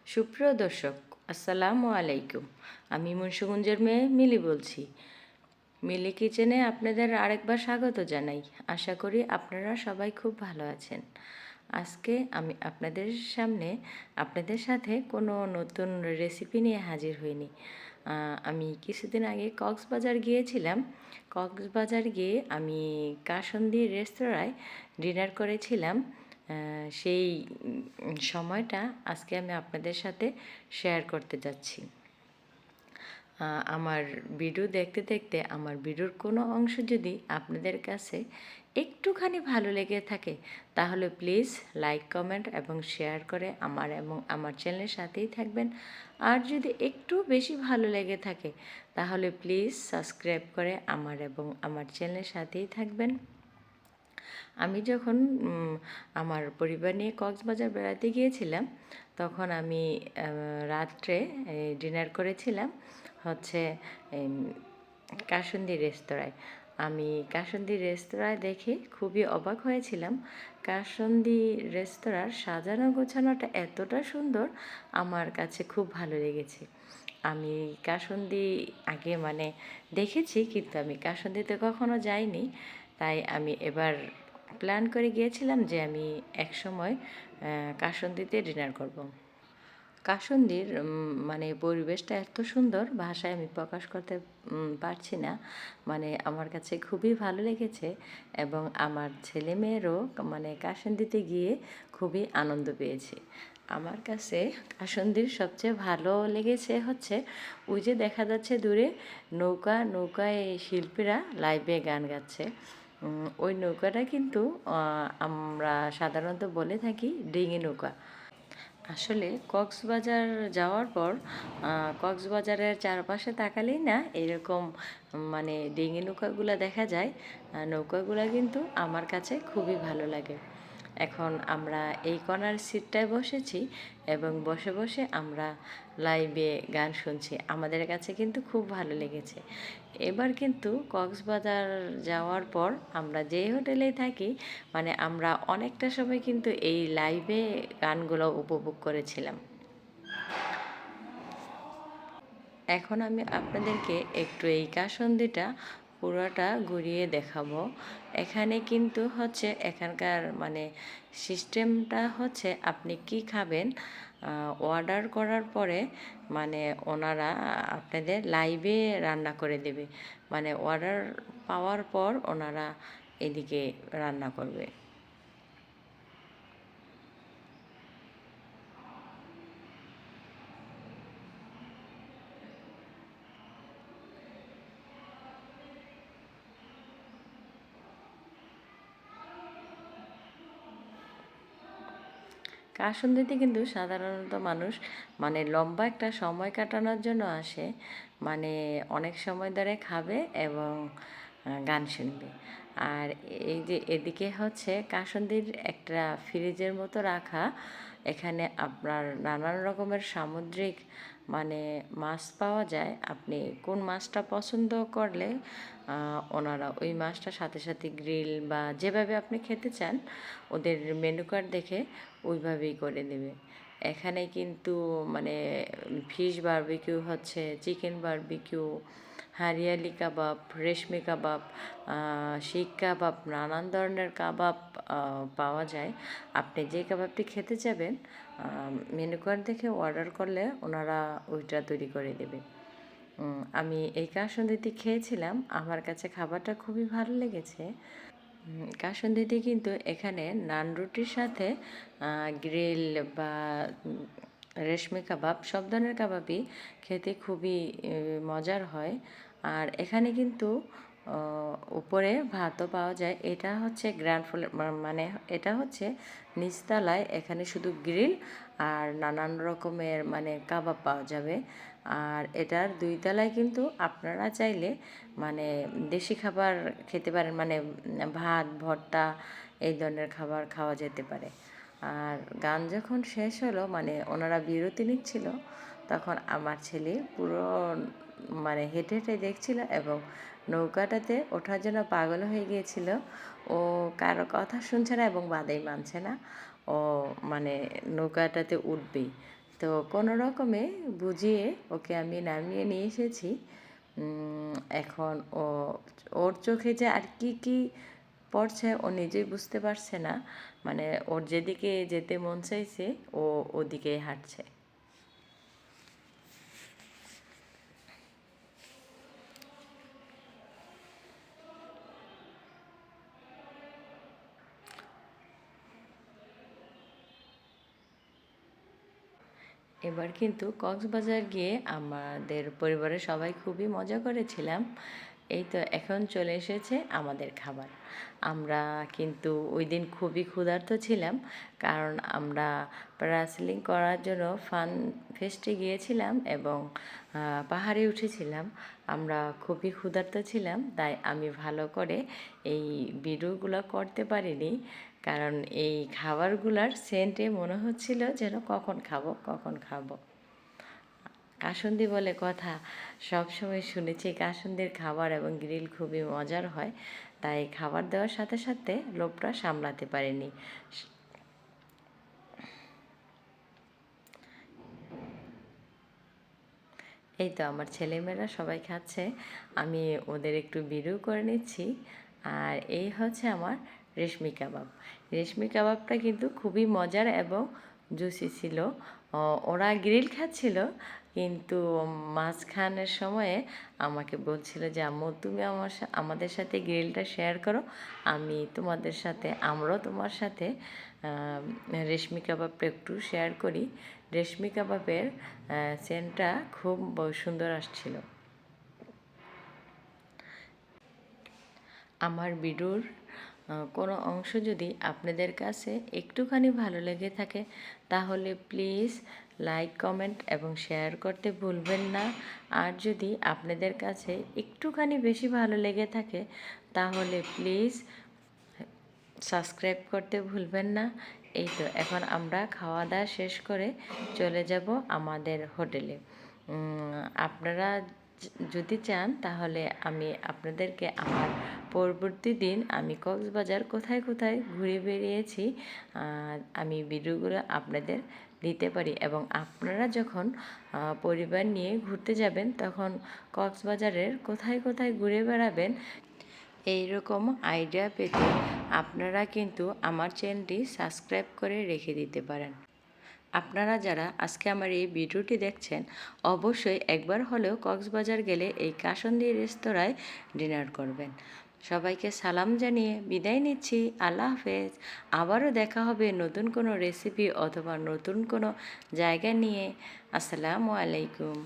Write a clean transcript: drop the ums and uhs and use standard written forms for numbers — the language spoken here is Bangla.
সুপ্রিয় দর্শক, আসসালামু আলাইকুম। আমি মুন্সিগঞ্জের মেয়ে মিলি বলছি। মিলি কিচেনে আপনাদের আরেকবার স্বাগত জানাই। আশা করি আপনারা সবাই খুব ভালো আছেন। আজকে আমি আপনাদের সাথে কোনো নতুন রেসিপি নিয়ে হাজির হইনি। আমি কিছুদিন আগে কক্সবাজার গিয়েছিলাম। কক্সবাজার গিয়ে আমি কাসন্দি রেস্তোরাঁয় ডিনার করেছিলাম। সেই সময়টা আজকে আমি আপনাদের সাথে শেয়ার করতে যাচ্ছি। আমার ভিডিও দেখতে দেখতে আমার ভিডিওর কোনো অংশ যদি আপনাদের কাছে একটুখানি ভালো লেগে থাকে, তাহলে প্লিজ লাইক, কমেন্ট এবং শেয়ার করে আমার চ্যানেলের সাথেই থাকবেন। আর যদি একটু বেশি ভালো লেগে থাকে, তাহলে প্লিজ সাবস্ক্রাইব করে আমার চ্যানেলের সাথেই থাকবেন। আমি যখন আমার পরিবার নিয়ে কক্সবাজার বেড়াতে গিয়েছিলাম, তখন আমি রাত্রে ডিনার করেছিলাম হচ্ছে কাসুন্দি রেস্তোরাঁয়। আমি কাসুন্দি রেস্তোরাঁয় দেখে খুবই অবাক হয়েছিলাম। কাসুন্দি রেস্তোরাঁর সাজানো গোছানোটা এতটা সুন্দর, আমার কাছে খুব ভালো লেগেছে। আমি কাসুন্দি আগে দেখেছি, কিন্তু আমি কাসুন্দিতে কখনো যাইনি। তাই আমি এবার প্ল্যান করে গিয়েছিলাম যে আমি একসময় কাসুন্দিতে ডিনার করব। কাসুন্দির পরিবেশটা এত সুন্দর, ভাষায় আমি প্রকাশ করতে পারছি না। আমার কাছে খুবই ভালো লেগেছে এবং আমার ছেলে মেয়েরও কাসুন্দিতে গিয়ে খুবই আনন্দ পেয়েছে। আমার কাছে কাসুন্দির সবচেয়ে ভালো লেগেছে হচ্ছে ওই যে দেখা যাচ্ছে দূরে নৌকায় শিল্পীরা লাইভে গান গাচ্ছে। ওই নৌকাটা কিন্তু আমরা সাধারণত বলে থাকি ডিঙি নৌকা। আসলে কক্সবাজার যাওয়ার পর কক্সবাজারের চারপাশে তাকালেই না এরকম ডিঙি নৌকাগুলো দেখা যায়। নৌকাগুলো কিন্তু আমার কাছে খুবই ভালো লাগে। এখন আমরা এই কর্নার সিটটায় বসেছি এবং বসে বসে আমরা লাইভে গান শুনছি। আমাদের কাছে কিন্তু খুব ভালো লেগেছে। এবার কিন্তু কক্সবাজার যাওয়ার পর আমরা যেই হোটেলেই থাকি, আমরা অনেকটা সময় কিন্তু এই লাইভে গানগুলো উপভোগ করেছিলাম। এখন আমি আপনাদেরকে একটু এই কাসুন্দিটা পুরোটা ঘুরিয়ে দেখাবো। এখানে কিন্তু হচ্ছে এখানকার সিস্টেমটা হচ্ছে আপনি কি খাবেন অর্ডার করার পরে ওনারা আপনাদের লাইভে রান্না করে দেবে। অর্ডার পাওয়ার পর ওনারা এদিকে রান্না করবে। কাসুন্দিতে কিন্তু সাধারণত মানুষ লম্বা একটা সময় কাটানোর জন্য আসে। অনেক সময় ধরে খাবে এবং গান শুনবে। আর এই যে এদিকে হচ্ছে কাসুন্দির একটা ফ্রিজের মতো রাখা। এখানে আপনার নানান রকমের সামুদ্রিক মাছ পাওয়া যায়। আপনি কোন মাছটা পছন্দ করলে ওনারা ওই মাছটা সাথে সাথে গ্রিল বা যেভাবে আপনি খেতে চান ওদের মেনু কার্ড দেখে ওইভাবেই করে দেবে। এখানে কিন্তু ফিশ বারবিকিউ হচ্ছে, চিকেন বারবিকিউ, হারিয়ালি কাবাব, রেশমি কাবাব, শিক কাবাব, নানান ধরনের কাবাব পাওয়া যায়। আপনি যে কাবাবটি খেতে চাবেন মেনু কার্ড দেখে অর্ডার করলে ওনারা ওইটা তৈরি করে দেবে। আমি এই কাসুন্দিতে খেয়েছিলাম, আমার কাছে খাবারটা খুবই ভালো লেগেছে। কাসুন্দিতে কিন্তু এখানে নান রুটির সাথে গ্রিল বা রেশমি কাবাব সব ধরনের কাবাবই খেতে খুবই মজার হয়। আর এখানে কিন্তু উপরে ভাতও পাওয়া যায়। এটা হচ্ছে গ্র্যান্ড ফ্লোর, এটা হচ্ছে নিচতলায়। এখানে শুধু গ্রিল আর নানান রকমের কাবাব পাওয়া যাবে। আর এটার 2 তলায় কিন্তু আপনারা চাইলে দেশি খাবার খেতে পারেন, ভাত, ভর্তা এই ধরনের খাবার খাওয়া যেতে পারে। আর গান যখন শেষ হলো ওনারা বিরতি নিচ্ছিল, তখন আমার ছেলে পুরো হেঁটে হেঁটে দেখছিল এবং নৌকাটাতে ওঠার জন্য পাগল হয়ে গিয়েছিল। ও কারো কথা শুনছে না এবং বাদেই মানছে না, ও নৌকাটাতে উঠবেই। তো কোনো রকমে বুঝিয়ে ওকে আমি নামিয়ে নিয়ে এসেছি। এখন ওর চোখে যে আর কি কি পড়ছে ও নিজেই বুঝতে পারছে না, মানে ওর যেদিকে যেতে মন চাইছে ও ওদিকেই হাঁটছে। এবার কিন্তু কক্সবাজার গিয়ে আমাদের পরিবারের সবাই খুবই মজা করেছিলাম। এই তো এখন চলে এসেছে আমাদের খাবার। আমরা কিন্তু ওই দিন খুবই ক্ষুধার্ত ছিলাম, কারণ আমরা প্যারাসেলিং করার জন্য ফান ফেস্টে গিয়েছিলাম এবং পাহাড়ে উঠেছিলাম। আমরা খুবই ক্ষুধার্ত ছিলাম, তাই আমি ভালো করে এই ভিডিওগুলো করতে পারিনি, কারণ এই খাবারগুলার সেন্টে মনে হচ্ছিল যেন কখন খাবো কখন খাবো। কাসুন্দি বলে কথা, সবসময় শুনেছি কাসুন্দির খাবার এবং গ্রিল খুবই মজার হয়, তাই খাবার দেওয়ার সাথে সাথে লোভটা সামলাতে পারিনি। এই তো আমার ছেলেমেয়েরা সবাই খাচ্ছে, আমি ওদের একটু ভিডিও করে নিচ্ছি। আর এই হচ্ছে আমার রেশমি কাবাব। রেশমি কাবাবটা কিন্তু খুবই মজার এবং জুসি ছিল। ওরা গ্রিল খাচ্ছিল, কিন্তু মাঝখানের সময়ে আমাকে বলছিল যে আম্মু তুমি আমাদের সাথে গ্রিলটা শেয়ার করো, আমি তোমাদের সাথে আমরাও তোমার সাথে রেশমি কাবাবটা একটু শেয়ার করি। রেশমি কাবাবের সেন্টটা খুব সুন্দর আসছিল। আমার ভিডিওর কোনো অংশ যদি আপনাদের কাছে একটুখানি ভালো লেগে থাকে, তাহলে প্লিজ লাইক কমেন্ট এবং শেয়ার করতে ভুলবেন না। আর যদি আপনাদের কাছে একটুখানি বেশি ভালো লেগে থাকে, তাহলে প্লিজ সাবস্ক্রাইব করতে ভুলবেন না। এই তো এখন আমরা খাওয়া দাওয়া শেষ করে চলে যাব আমাদের হোটেলে। আপনারা যদি চান তাহলে আমি আপনাদেরকে আমার পরবর্তী দিন আমি কক্সবাজার কোথায় কোথায় ঘুরে বেরিয়েছি আমি ভিডিওগুলো আপনাদের দিতে পারি, এবং আপনারা যখন পরিবার নিয়ে ঘুরতে যাবেন তখন কক্সবাজারের কোথায় কোথায় ঘুরে বেড়াবেন এই রকম আইডিয়া পেতে আপনারা কিন্তু আমার চ্যানেলটি সাবস্ক্রাইব করে রেখে দিতে পারেন। আপনারা যারা আজকে আমার এই ভিডিওটি দেখছেন, অবশ্যই একবার হলেও কক্সবাজার গেলে এই কাসুন্দি রেস্তোরাঁয় ডিনার করবেন। সবাইকে সালাম জানিয়ে বিদায় নিচ্ছি। আল্লাহ হাফেজ। আবারও দেখা হবে নতুন কোনো রেসিপি অথবা নতুন কোনো জায়গা নিয়ে। আসসালামু আলাইকুম।